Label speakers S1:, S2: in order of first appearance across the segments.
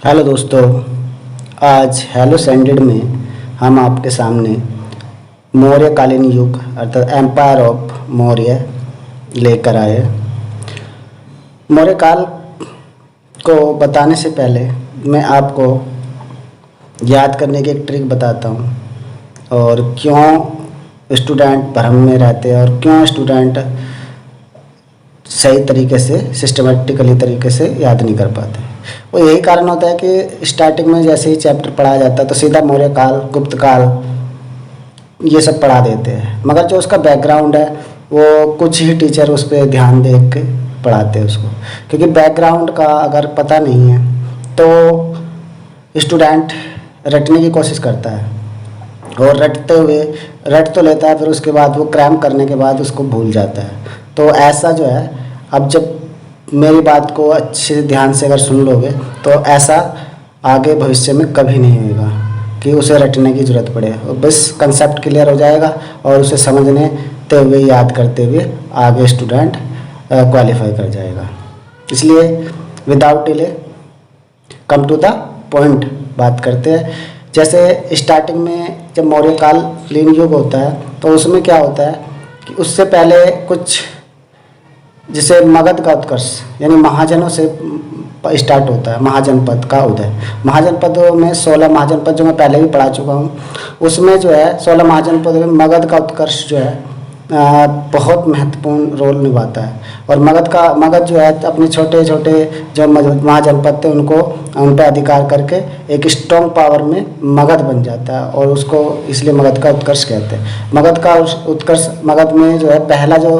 S1: Hello दोस्तों। आज hello sanded में हम आपके सामने मौर्यकालीन युग अर्थात एम्पायर ऑफ मौर्य लेकर आए। मौर्य काल को बताने से पहले मैं आपको याद करने की एक ट्रिक बताता हूँ और क्यों स्टूडेंट भ्रम में रहते हैं और क्यों स्टूडेंट सही तरीके से सिस्टमेटिकली तरीके से याद नहीं कर पाते। वो यही कारण होता है कि स्टार्टिंग में जैसे ही चैप्टर पढ़ाया जाता है तो सीधा मौर्य काल, गुप्त काल ये सब पढ़ा देते हैं, मगर जो उसका बैकग्राउंड है वो कुछ ही टीचर उस पर ध्यान दे के पढ़ाते हैं उसको, क्योंकि बैकग्राउंड का अगर पता नहीं है तो स्टूडेंट रटने की कोशिश करता है और रटते हुए रट तो लेता है, फिर उसके बाद वो क्रैम करने के बाद उसको भूल जाता है। तो ऐसा जो है, अब जब मेरी बात को अच्छे ध्यान से अगर सुन लोगे तो ऐसा आगे भविष्य में कभी नहीं होगा कि उसे रटने की ज़रूरत पड़े। बस कंसेप्ट क्लियर हो जाएगा और उसे समझने हुए याद करते हुए आगे स्टूडेंट क्वालिफाई कर जाएगा। इसलिए without delay come to the point बात करते हैं। जैसे स्टार्टिंग में जब मौर्यकालीन युग होता है तो उसमें क्या होता है कि उससे पहले कुछ जिसे मगध का उत्कर्ष यानी महाजनों से स्टार्ट होता है। महाजनपद का उदय, महाजनपदों में 16 महाजनपद जो मैं पहले भी पढ़ा चुका हूँ, उसमें जो है 16 महाजनपदों में मगध का उत्कर्ष जो है बहुत महत्वपूर्ण रोल निभाता है। और मगध जो है अपने छोटे छोटे जो महाजनपद थे उनको उन पर अधिकार करके एक स्ट्रॉन्ग पावर में मगध बन जाता है और उसको इसलिए मगध का उत्कर्ष कहते हैं। मगध का उत्कर्ष, मगध में जो है पहला जो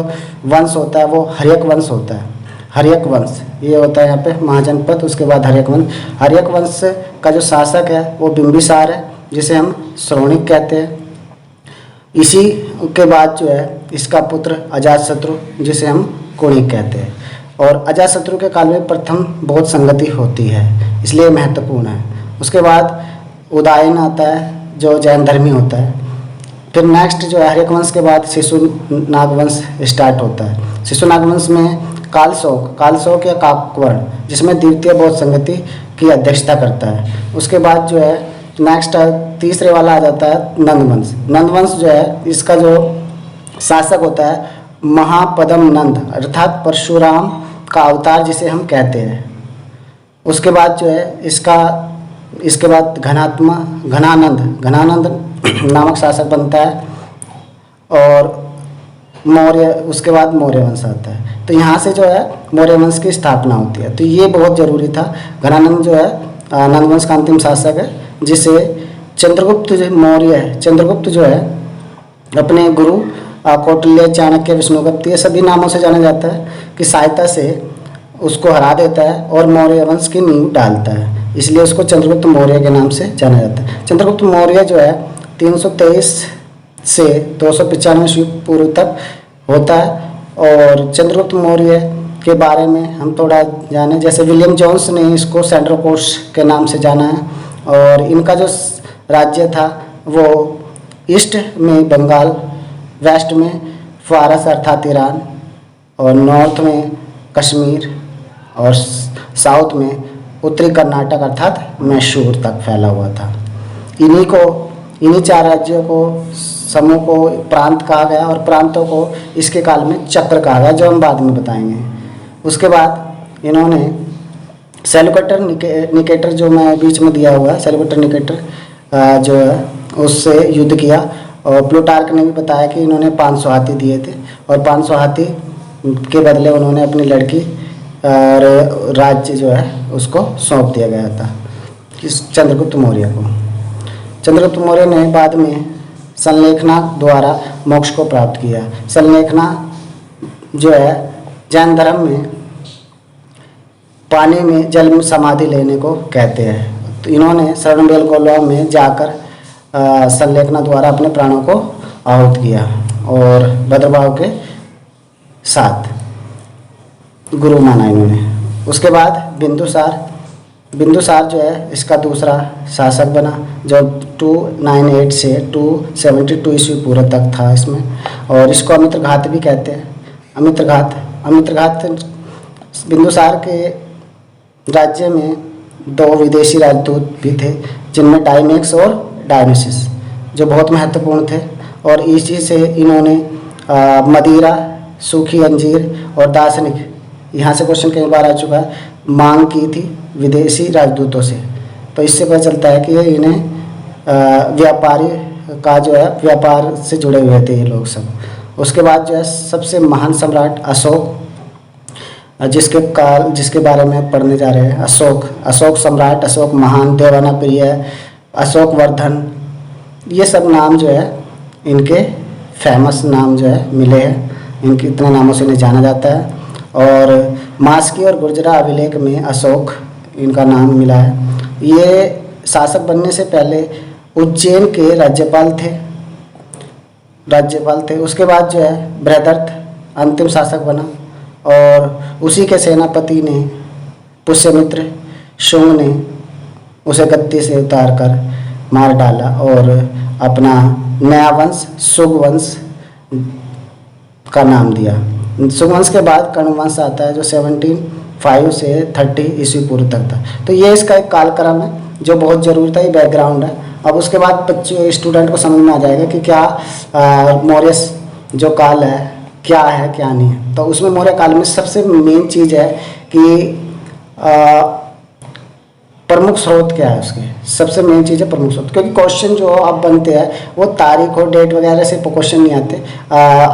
S1: वंश होता है वो हर्यक वंश होता है। हर्यक वंश ये होता है यहाँ पे महाजनपद, उसके बाद हर्यक वंश। हर्यक वंश का जो शासक है वो बिंबिसार है, जिसे हम श्रोणिक कहते हैं। इसी के बाद जो है इसका पुत्र अजातशत्रु, जिसे हम कुणिक कहते हैं। और अजातशत्रु के काल में प्रथम बहुत संगति होती है, इसलिए महत्वपूर्ण है। उसके बाद उदयन आता है जो जैन धर्मी होता है। फिर नेक्स्ट जो है हर्यक वंश के बाद शिशुनाग वंश स्टार्ट होता है। शिशुनाग वंश में कालशोक या काकवर्ण, जिसमें द्वितीय बौद्ध संगति की अध्यक्षता करता है। उसके बाद जो है नेक्स्ट तीसरे वाला आ जाता है नंदवंश। नंदवंश जो है इसका जो शासक होता है महापदम नंद अर्थात परशुराम का अवतार जिसे हम कहते हैं। उसके बाद जो है इसके बाद घनानंद नामक शासक बनता है और उसके बाद मौर्य वंश आता है। तो यहाँ से जो है मौर्य वंश की स्थापना होती है। तो ये बहुत ज़रूरी था। घनानंद जो है नंदवंश का अंतिम शासक है, जिसे चंद्रगुप्त चंद्रगुप्त जो है अपने गुरु कौटिल्य, चाणक्य, विष्णुगुप्त ये सभी नामों से जाना जाता है कि सहायता से उसको हरा देता है और मौर्य वंश की नींव डालता है। इसलिए उसको चंद्रगुप्त मौर्य के नाम से जाना जाता है। चंद्रगुप्त मौर्य जो है 323 से 295 ईस्वी पूर्व तक होता है। और चंद्रगुप्त मौर्य के बारे में हम थोड़ा जाने, जैसे विलियम जोन्स ने इसको सेंड्रोकोर्स के नाम से जाना है। और इनका जो राज्य था वो ईस्ट में बंगाल, वेस्ट में फारस अर्थात ईरान, और नॉर्थ में कश्मीर और साउथ में उत्तरी कर्नाटक अर्थात मैसूर तक फैला हुआ था। इन्हीं 4 राज्यों को समूह को प्रांत कहा गया और प्रांतों को इसके काल में चक्र कहा गया, जो हम बाद में बताएंगे। उसके बाद इन्होंने सेल्यूकेटर निकेटर जो मैं बीच में दिया हुआ है, सेल्यूकेटर निकेटर जो है उससे युद्ध किया। और प्लूटार्क ने भी बताया कि इन्होंने 500 हाथी दिए थे और 500 हाथी के बदले उन्होंने अपनी लड़की और राज्य जो है उसको सौंप दिया गया था इस चंद्रगुप्त मौर्य को। चंद्रगुप्त मौर्य ने बाद में संलेखना द्वारा मोक्ष को प्राप्त किया। संलेखना जो है जैन धर्म में पानी में जल में समाधि लेने को कहते हैं। तो इन्होंने शरणबेलगोला में जाकर संलेखना द्वारा अपने प्राणों को आहुत किया और भद्रभाव के साथ गुरु माना इन्होंने। उसके बाद बिंदुसार जो है इसका दूसरा शासक बना, जो 298 से 272 ईस्वी पूर्व तक था इसमें। और इसको अमित्रघात भी कहते हैं। अमित्रघात बिंदुसार के राज्य में 2 विदेशी राजदूत भी थे, जिनमें डायनेक्स और डायनिसिस, जो बहुत महत्वपूर्ण थे। और इसी से इन्होंने मदिरा, सूखी अंजीर और दार्शनिक, यहाँ से क्वेश्चन कई बार आ चुका है, मांग की थी विदेशी राजदूतों से। तो इससे पता चलता है कि ये इन्हें व्यापारी का जो है, व्यापार से जुड़े हुए थे ये लोग सब। उसके बाद जो है सबसे महान सम्राट अशोक, जिसके बारे में पढ़ने जा रहे हैं। अशोक सम्राट, अशोक महान, देवाना प्रिय, अशोक वर्धन, ये सब नाम जो है इनके फेमस नाम जो है मिले हैं, इनके इतने नामों से इन्हें जाना जाता है। और मास्की और गुर्जरा अभिलेख में अशोक इनका नाम मिला है। ये शासक बनने से पहले उज्जैन के राज्यपाल थे। उसके बाद जो है बृहदर्थ अंतिम शासक बना, और उसी के सेनापति ने पुष्यमित्र शुंग ने उसे गद्दी से उतार कर मार डाला और अपना नया वंश शुंग वंश का नाम दिया। शुंग वंश के बाद कर्ण वंश आता है, जो 75 से 30 ईस्वी पूर्व तक था। तो ये इसका एक कालक्रम है जो बहुत ज़रूरी था, ये बैकग्राउंड है। अब उसके बाद बच्चों स्टूडेंट को समझ में आ जाएगा कि क्या मौर्य जो काल है क्या है क्या नहीं है। तो उसमें मौर्य काल में सबसे मेन चीज़ है कि प्रमुख स्रोत क्या है उसके, सबसे मेन चीज़ है प्रमुख स्रोत। क्योंकि क्वेश्चन जो अब बनते हैं वो तारीख और डेट वगैरह से क्वेश्चन नहीं आते।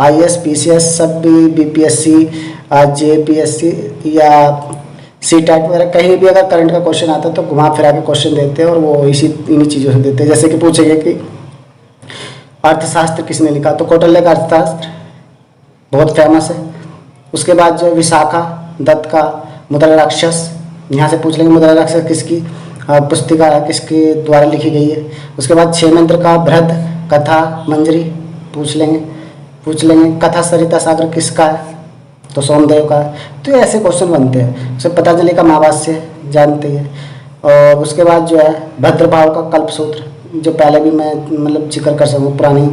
S1: IAS PCS सब भी, BPSC JPSC या CTET वगैरह कहीं भी अगर करंट का क्वेश्चन आता है तो घुमा फिरा के क्वेश्चन देते हैं, और वो इन्हीं चीज़ों से देते हैं। जैसे कि पूछेंगे कि अर्थशास्त्र किसने लिखा, तो कौटिल्य का अर्थशास्त्र बहुत फेमस है। उसके बाद जो विशाखा दत्त का मुद्रा राक्षस, यहाँ से पूछ लेंगे मुद्रा राक्षस किसकी पुस्तिका है, किसके द्वारा लिखी गई है। उसके बाद क्षेमेंद्र का बृहद कथा मंजरी पूछ लेंगे। कथा सरिता सागर किसका है, तो सोमदेव का है। तो ऐसे क्वेश्चन बनते हैं। उससे पतंजलि का महाभाष्य जानते हैं। और उसके बाद जो है भद्रभाव का कल्पसूत्र, जो पहले भी मैं मतलब जिक्र कर सकूँ पुरानी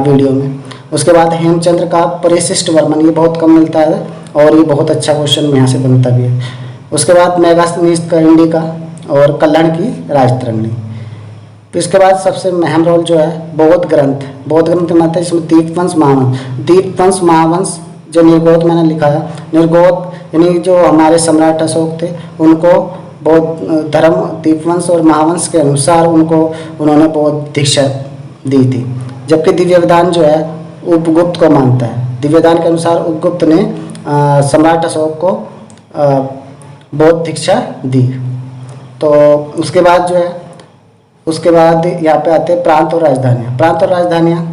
S1: वीडियो में। उसके बाद हेमचंद्र का परिशिष्ट वर्मन, ये बहुत कम मिलता है और ये बहुत अच्छा क्वेश्चन यहाँ से बनता भी है। उसके बाद मेगास्थनीज का इंडिका और कल्याण की राजतरंगिणी। तो इसके बाद सबसे अहम रोल जो है बौद्ध ग्रंथ में आता है, इसमें दीपवंश महावंश जो निर्गोत मैंने लिखा है। निर्गोत यानी जो हमारे सम्राट अशोक थे, उनको बौद्ध धर्म दीपवंश और महावंश के अनुसार उन्होंने बौद्ध दीक्षा दी थी। जबकि दिव्यविधान जो है उपगुप्त को मानता है। दिव्यविधान के अनुसार उपगुप्त ने सम्राट अशोक को बौद्ध दीक्षा दी। तो उसके बाद जो है यहाँ पे आते हैं प्रांत और राजधानियाँ।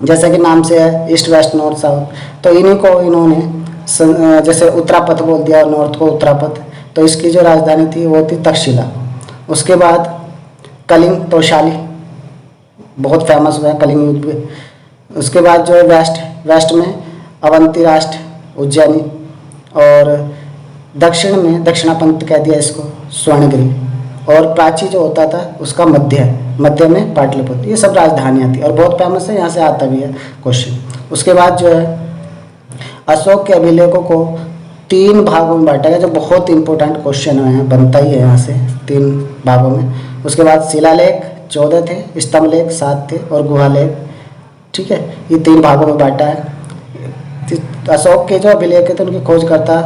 S1: जैसा कि नाम से है ईस्ट वेस्ट नॉर्थ साउथ, तो इन्हीं को इन्होंने जैसे उत्तरापथ बोल दिया और नॉर्थ को उत्तरापथ। तो इसकी जो राजधानी थी वो थी तक्षशिला। उसके बाद कलिंग तोशाली बहुत फेमस हुआ है कलिंग युद्ध में। उसके बाद जो है वेस्ट में अवंती राष्ट्र उज्जैनी, और दक्षिण में दक्षिणापंथ कह दिया इसको स्वर्णगिरी, और प्राची जो होता था उसका मध्य में पाटलिपुत्र। ये सब राजधानियाँ थी और बहुत फेमस है, यहाँ से आता भी है क्वेश्चन। उसके बाद जो है अशोक के अभिलेखों को 3 भागों में बांटा गया, जो बहुत इंपॉर्टेंट क्वेश्चन है, बनता ही है यहाँ से 3 भागों में। उसके बाद शिलालेख 14 थे, स्तंभलेख 7 थे और गुहालेख, ठीक है, ये 3 भागों में बांटा है। अशोक के जो अभिलेख थे उनकी खोजकर्ता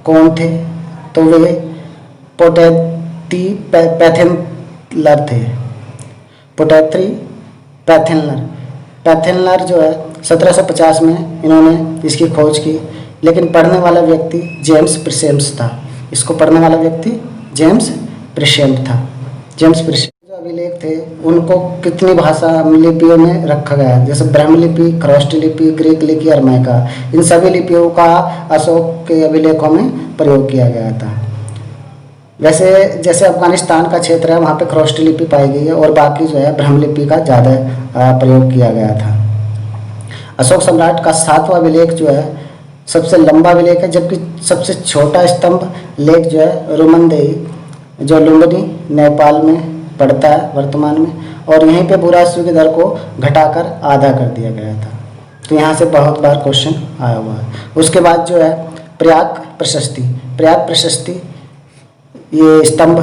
S1: कौन थे, तो वे पोटैथी पैथिनलर थे। पोटैथी पैथिनलर जो है 1750 में इन्होंने इसकी खोज की, लेकिन पढ़ने वाला व्यक्ति जेम्स प्रिसेम्स था। इसको पढ़ने वाला व्यक्ति जेम्स प्रिसेम्स था। जो अभिलेख थे उनको कितनी भाषा लिपियों में रखा गया है, जैसे ब्रह्म लिपि, खरोष्टी लिपि, ग्रीक लिपि, अरमाइका, इन सभी लिपियों का अशोक के अभिलेखों में प्रयोग किया गया था। वैसे जैसे अफगानिस्तान का क्षेत्र है वहाँ पे खरोष्टी लिपि पाई गई है, और बाकी जो है ब्रह्म लिपि का ज़्यादा प्रयोग किया गया था। अशोक सम्राट का 7वां अभिलेख जो है सबसे लंबा अभिलेख है, जबकि सबसे छोटा स्तंभ लेख जो है रुमनदेही, जो लुम्बिनी नेपाल में पड़ता है वर्तमान में, और यहीं पे भूराजस्व की दर को घटाकर आधा कर दिया गया था। तो यहाँ से बहुत बार क्वेश्चन आया हुआ है। उसके बाद जो है प्रयाग प्रशस्ति ये स्तंभ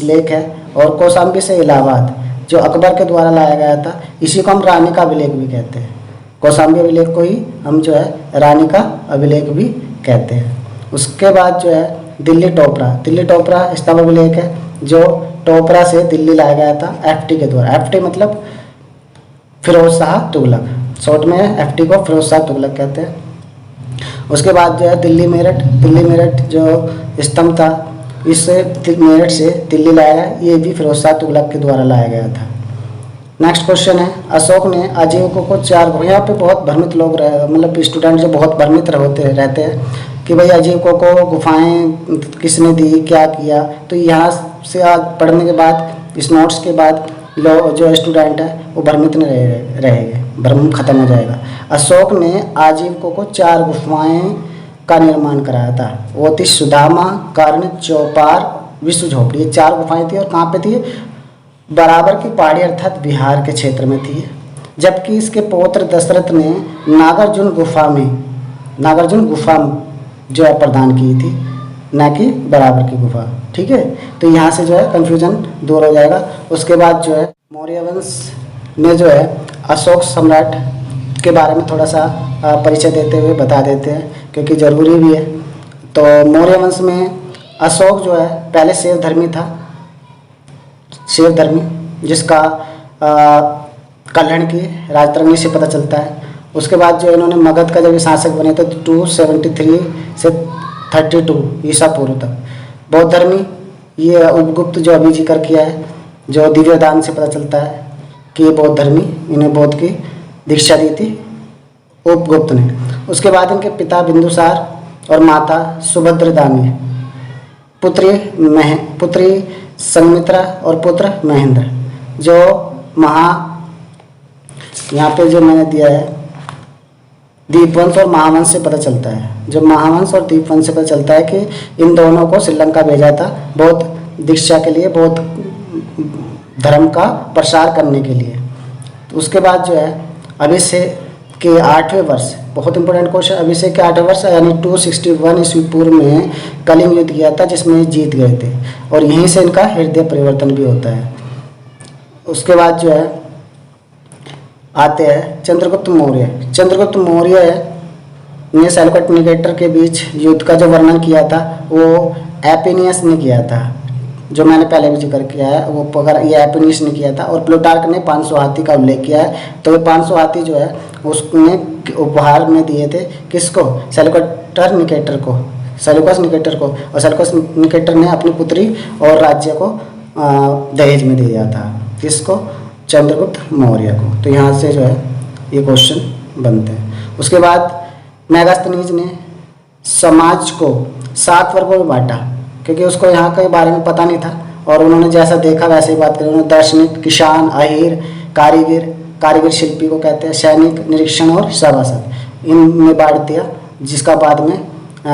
S1: लेख है। और कौशाम्बी से इलाहाबाद जो अकबर के द्वारा लाया गया था, इसी को हम रानी का अभिलेख भी कहते हैं। कौशाम्बी अभिलेख को ही हम जो है रानी का अभिलेख भी कहते हैं। उसके बाद जो है दिल्ली टोपरा स्तंभ अभिलेख है, जो टोपरा से दिल्ली लाया गया था एफटी के द्वारा। एफटी मतलब फिरोज शाह तुगलक, शॉर्ट में एफटी को फिरोज शाह तुगलक कहते हैं। उसके बाद जो है दिल्ली मेरठ जो स्तंभ था, इससे मेरठ से दिल्ली लाया गया, ये भी फिरोज शाह तुगलक के द्वारा लाया गया था। नेक्स्ट क्वेश्चन है, अशोक ने आजीविकों को 4, यहाँ पे बहुत भ्रमित लोग मतलब स्टूडेंट जो बहुत भ्रमित रहते हैं कि भाई आजीविकों को गुफाएं किसने दी, क्या किया। तो यहाँ से आज पढ़ने के बाद, इस नोट्स के बाद लोग जो स्टूडेंट है वो भ्रमित नहीं रहेंगे, भ्रम खत्म हो जाएगा। अशोक ने आजीविकों को 4 गुफाएं का निर्माण कराया था। वो थी सुदामा, कर्ण, चौपार, विश्व झोपड़ी। ये 4 गुफाएं थी और कहाँ पे थी? बराबर की पहाड़ी अर्थात बिहार के क्षेत्र में थी। जबकि इसके पौत्र दशरथ ने नागार्जुन गुफा जो है प्रदान की थी, न कि बराबर की गुफा। ठीक है, तो यहाँ से जो है कन्फ्यूजन दूर हो जाएगा। उसके बाद जो है मौर्य वंश में जो है अशोक सम्राट के बारे में थोड़ा सा परिचय देते हुए बता देते हैं, क्योंकि ज़रूरी भी है। तो मौर्य वंश में अशोक जो है पहले शिवधर्मी था, जिसका कल्याण की राजतरंगी से पता चलता है। उसके बाद जो इन्होंने मगध का जब ये शासक बने थे 273 से 32 ईसा पूर्व तक बौद्ध धर्मी, ये उपगुप्त जो अभी जिक्र किया है, जो दिव्यदान से पता चलता है कि ये बौद्ध धर्मी, इन्हें बौद्ध की दीक्षा दी थी उपगुप्त ने। उसके बाद इनके पिता बिंदुसार और माता सुभद्रदानी, पुत्री संमित्रा और पुत्र महेंद्र। जो यहाँ पे जो मैंने दिया है दीपवंश और महावंश से पता चलता है। जो महावंश और दीपवंश से पता चलता है कि इन दोनों को श्रीलंका भेजा था बौद्ध दीक्षा के लिए, बौद्ध धर्म का प्रसार करने के लिए। तो उसके बाद जो है अभिषेक के 8वें वर्ष, बहुत इंपॉर्टेंट क्वेश्चन, अभिषेक के 8वें वर्ष यानी 261 ईस्वी पूर्व में कलिंग युद्ध किया था, जिसमें जीत गए थे और यहीं से इनका हृदय परिवर्तन भी होता है। उसके बाद जो है आते हैं चंद्रगुप्त मौर्य ने सैलुकट निकेटर के बीच युद्ध का जो वर्णन किया था वो एपिनियस ने किया था, जो मैंने पहले भी जिक्र किया है। वो अगर ये एपिनियस ने किया था और प्लूटार्क ने 500 हाथी का उल्लेख किया है। तो ये 500 हाथी जो है उसने उपहार में दिए थे किसको? सैलुकस निकेटर को। और सैलुकस निकेटर ने अपनी पुत्री और राज्य को दहेज में दिया था। किसको? चंद्रगुप्त मौर्य को। तो यहाँ से जो है ये क्वेश्चन बनते हैं। उसके बाद मेगास्थनीज ने समाज को 7 वर्गों में बांटा, क्योंकि उसको यहाँ के बारे में पता नहीं था और उन्होंने जैसा देखा वैसे ही बात करी। उन्होंने दार्शनिक, किसान, अहीर, कारीगर शिल्पी को कहते हैं, सैनिक, निरीक्षण और सभासद, इनमें बांट दिया, जिसका बाद में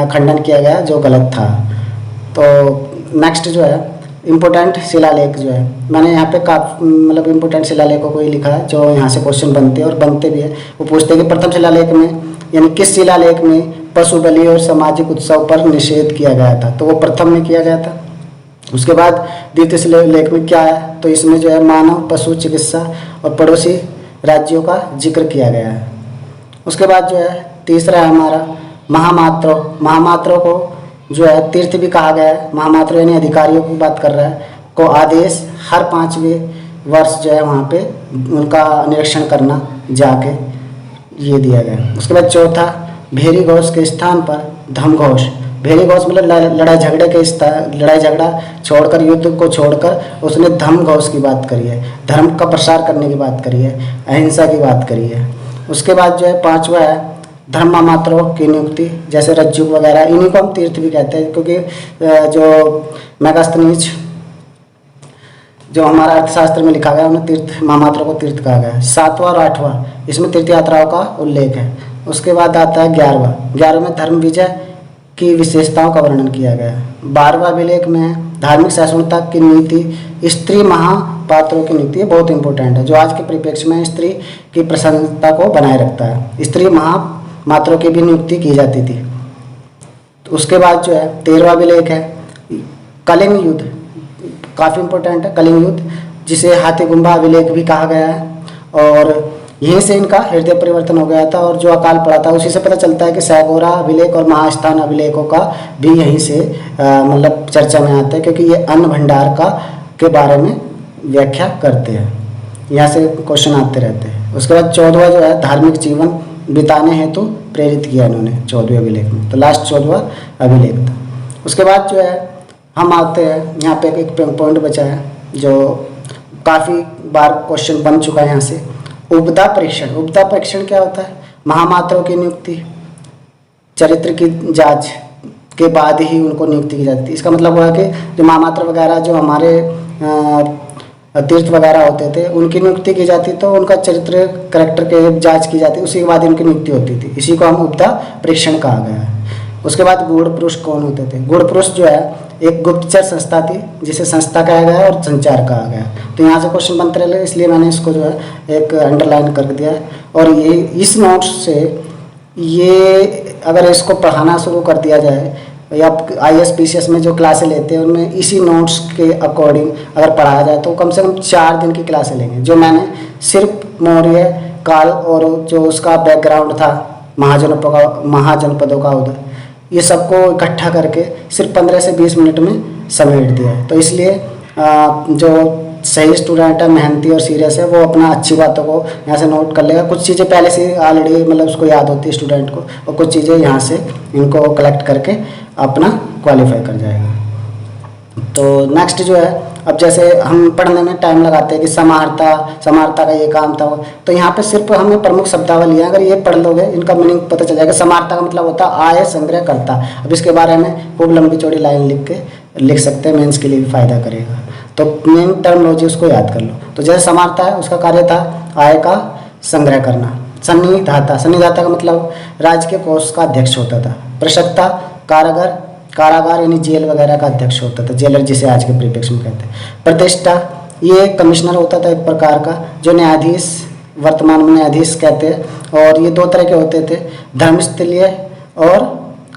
S1: खंडन किया गया जो गलत था। तो नेक्स्ट जो है इम्पोर्टेंट शिलालेख जो है, मैंने यहाँ पे मतलब इम्पोर्टेंट शिलालेखों को ही लिखा है जो यहाँ से क्वेश्चन बनते हैं और बनते भी है। वो पूछते हैं कि प्रथम शिलालेख में यानी किस शिलालेख में पशु बलि और सामाजिक उत्सव पर निषेध किया गया था? तो वो प्रथम में किया गया था। उसके बाद द्वितीय शिलालेख में क्या है? तो इसमें जो है मानव पशु चिकित्सा और पड़ोसी राज्यों का जिक्र किया गया है। उसके बाद जो है तीसरा है हमारा महामात्रों को जो है तीर्थ भी कहा गया है। महामात्र यानी अधिकारियों की बात कर रहा है, को आदेश हर 5वें वर्ष जो है वहाँ पे उनका निरीक्षण करना जाके ये दिया गया। उसके बाद चौथा भेरी घोष के स्थान पर धमघोष। भेरी घोष मतलब लड़ाई झगड़ा छोड़कर, युद्ध को छोड़कर उसने धमघोष की बात करी है, धर्म का प्रसार करने की बात करी है, अहिंसा की बात करी है। उसके बाद जो है 5वां है धर्मामात्रों की नियुक्ति, जैसे रज्जु वगैरह, इन्हीं को हम तीर्थ भी कहते हैं, क्योंकि जो मेगास्थनीज जो हमारा अर्थशास्त्र में लिखा गया उन्हें तीर्थ, महामात्रों को तीर्थ कहा गया है। 7वां और 8वां इसमें तीर्थ यात्राओं का उल्लेख है। उसके बाद आता है 11वां में धर्म विजय की विशेषताओं का वर्णन किया गया है। 12वां अभिलेख में धार्मिक सहिष्णुता की नीति, स्त्री महापात्रों की नीति, बहुत इंपॉर्टेंट है, जो आज के परिप्रेक्ष्य में स्त्री की प्रसन्नता को बनाए रखता है। स्त्री महामात्रों की भी नियुक्ति की जाती थी। तो उसके बाद जो है 13वां अभिलेख है कलिंग युद्ध काफ़ी इम्पोर्टेंट है, कलिंग युद्ध जिसे हाथीगुम्बा अभिलेख भी कहा गया है, और यहीं से इनका हृदय परिवर्तन हो गया था। और जो अकाल पड़ा था उसी से पता चलता है कि सैगोरा अभिलेख और महास्थान अभिलेखों का भी यहीं से मतलब चर्चा में आता है, क्योंकि ये अन्न भंडार का के बारे में व्याख्या करते हैं। यहाँ से क्वेश्चन आते रहते हैं। उसके बाद 14वां जो है धार्मिक जीवन बिताने हेतु प्रेरित किया इन्होंने 14वें अभिलेख में, तो लास्ट 14वां अभिलेख था। उसके बाद जो है हम आते हैं यहाँ पे एक पॉइंट बचा है जो काफ़ी बार क्वेश्चन बन चुका है यहाँ से, उपदा परीक्षण। उपदा परीक्षण क्या होता है? महामात्रों की नियुक्ति, चरित्र की जांच के बाद ही उनको नियुक्ति की जाती है। इसका मतलब हुआ कि जो महामात्र वगैरह जो हमारे तीर्थ वगैरह होते थे उनकी नियुक्ति की जाती, तो उनका चरित्र करेक्टर के जांच की जाती, उसी के बाद इनकी नियुक्ति होती थी। इसी को हम उपदा परीक्षण कहा गया है। उसके बाद गूढ़ पुरुष कौन होते थे? गूढ़ पुरुष जो है एक गुप्तचर संस्था थी जिसे संस्था कहा गया है और संचार कहा गया है। तो यहाँ से क्वेश्चन बनते रहे, इसलिए मैंने इसको जो है एक अंडरलाइन कर दिया है। और ये इस नोट्स से ये अगर इसको पढ़ाना शुरू कर दिया जाए या IAS PCS में जो क्लासें लेते हैं उनमें इसी नोट्स के अकॉर्डिंग अगर पढ़ाया जाए तो कम से कम 4 दिन की क्लासें लेंगे। जो मैंने सिर्फ मौर्य काल और जो उसका बैकग्राउंड था महाजनपदों का उदय, ये सबको इकट्ठा करके सिर्फ 15 से 20 मिनट में समेट दिया है। तो इसलिए जो सही स्टूडेंट है, मेहनती और सीरियस है, वो अपना अच्छी बातों को यहाँ से नोट कर लेगा। कुछ चीज़ें पहले से ऑलरेडी मतलब उसको याद होती है स्टूडेंट को, और कुछ चीज़ें यहाँ से इनको कलेक्ट करके अपना क्वालिफाई कर जाएगा। तो नेक्स्ट जो है, अब जैसे हम पढ़ने में टाइम लगाते हैं कि समाहर्ता का ये काम था, तो यहाँ पे सिर्फ हमें प्रमुख शब्दावली है, अगर ये पढ़ लोगे इनका मीनिंग पता चल जाएगा। समाहर्ता का मतलब होता है आय संग्रह करता। अब इसके बारे में खूब लंबी चौड़ी लाइन लिख सकते हैं, मेंस के लिए भी फायदा करेगा। तो मेन टर्मिनोलॉजी उसको याद कर लो। तो जैसे समाहर्ता है उसका कार्य था आय का संग्रह करना। सन्निधाता का मतलब राज्य के कोष का अध्यक्ष होता था। प्रशक्ता कारागार यानी जेल वगैरह का अध्यक्ष होता था, जेलर जिसे आज के परिप्रेक्ष्य में कहते हैं। प्रतिष्ठा ये कमिश्नर होता था एक प्रकार का, जो न्यायाधीश, वर्तमान में न्यायाधीश कहते हैं। और ये 2 तरह के होते थे, धर्मस्थलीय और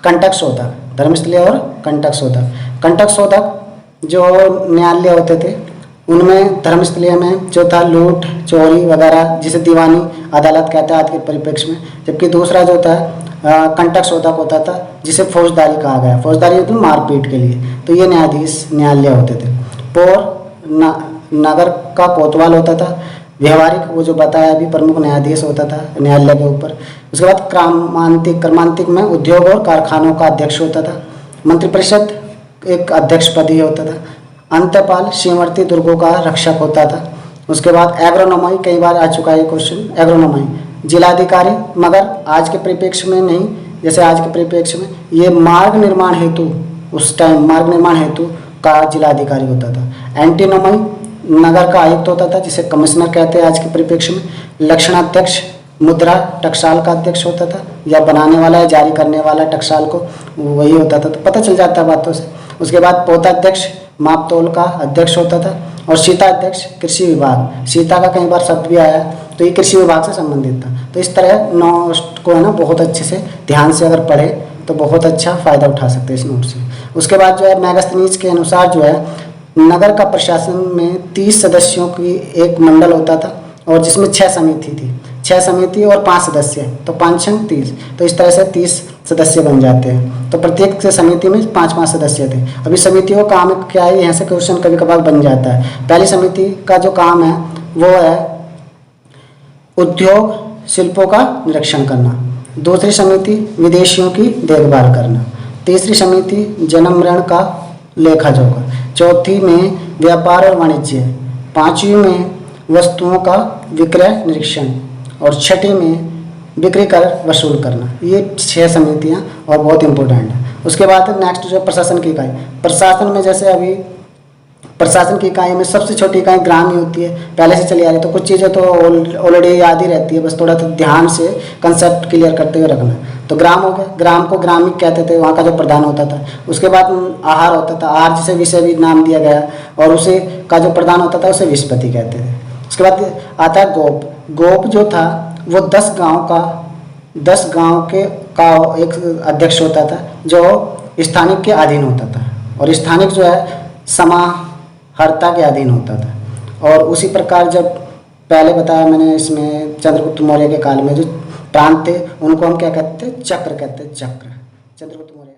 S1: कंटक शोधक। धर्मस्थलीय और कंटक शोधक। कंटक शोधक जो न्यायालय होते थे उनमें धर्मस्थलीय में जो था लूट चोरी वगैरह जिसे दीवानी अदालत कहते हैं आज के परिप्रेक्ष्य में, जबकि दूसरा जो था कंटक शोधक होता था जिसे फौजदारी कहा गया। फौजदारी मतलब मारपीट के लिए। तो ये न्यायालय होते थे। नगर का कोतवाल होता था। व्यवहारिक वो जो बताया अभी प्रमुख न्यायाधीश होता था न्यायालय के ऊपर। उसके बाद क्रमांतिक में उद्योग और कारखानों का अध्यक्ष होता था। मंत्रिपरिषद एक अध्यक्ष पद ही होता था। अंतपाल सीमावर्ती दुर्गों का रक्षक होता था। उसके बाद एग्रोनॉमी, कई बार आ चुका है क्वेश्चन, एग्रोनॉमी जिलाधिकारी, मगर आज के परिप्रेक्ष्य में नहीं, जैसे आज के परिप्रेक्ष्य में ये मार्ग निर्माण हेतु, उस टाइम मार्ग निर्माण हेतु का जिलाधिकारी होता था। एंटीनोमी नगर का आयुक्त होता था जिसे कमिश्नर कहते हैं आज के परिप्रेक्ष्य में। लक्षणाध्यक्ष मुद्रा टकसाल का अध्यक्ष होता था, या बनाने वाला या जारी करने वाला टकसाल को वही होता था। तो पता चल जाता है बातों से। उसके बाद पोताध्यक्ष मापतोल का अध्यक्ष होता था। और सीता अध्यक्ष कृषि विभाग, सीता का कई बार शब्द भी आया तो ये कृषि विभाग से संबंधित था। तो इस तरह नोट को है ना बहुत अच्छे से ध्यान से अगर पढ़े तो बहुत अच्छा फ़ायदा उठा सकते हैं इस नोट से। उसके बाद जो है मैगस्थनीज के अनुसार जो है नगर का प्रशासन में 30 सदस्यों की एक मंडल होता था, और जिसमें 6 समिति थी, 6 समिति और 5 सदस्य, तो 5 × 30, तो इस तरह से 30 सदस्य बन जाते हैं। तो प्रत्येक से समिति में 5-5 सदस्य थे। अभी समितियों का काम क्या है, यहाँ से क्वेश्चन कभी कभार बन जाता है। पहली समिति का जो काम है वो है उद्योग शिल्पों का निरीक्षण करना। दूसरी समिति विदेशियों की देखभाल करना। तीसरी समिति जन्म मरण का लेखा जोखा। चौथी में व्यापार और वाणिज्य। 5वीं में वस्तुओं का विक्रय निरीक्षण। और 6ठी में बिक्री कर वसूल करना। ये 6 समितियाँ और बहुत इंपॉर्टेंट है। उसके बाद नेक्स्ट जो प्रशासन की इकाई, प्रशासन में जैसे अभी प्रशासन की इकाई में सबसे छोटी इकाई ग्राम ही होती है, पहले से चली आ रही। तो कुछ चीज़ें तो ऑलरेडी याद ही रहती है, बस थोड़ा तो ध्यान से कंसेप्ट क्लियर करते हुए रखना। तो ग्राम हो गया, ग्राम को ग्रामिक कहते थे, वहाँ का जो प्रधान होता था। उसके बाद आहार होता था, आहार जिसे विषय भी नाम दिया गया, और उसे का जो प्रधान होता था उसे विस्पति कहते थे। उसके बाद आता है गोप। गोप जो था वो 10 गाँव का एक अध्यक्ष होता था जो स्थानिक के अधीन होता था। और स्थानिक जो है समाहर्ता के अधीन होता था। और उसी प्रकार जब पहले बताया मैंने इसमें चंद्रगुप्त मौर्य के काल में जो प्रांत थे उनको हम क्या कहते हैं, चक्र कहते हैं, चक्र। चंद्रगुप्त मौर्य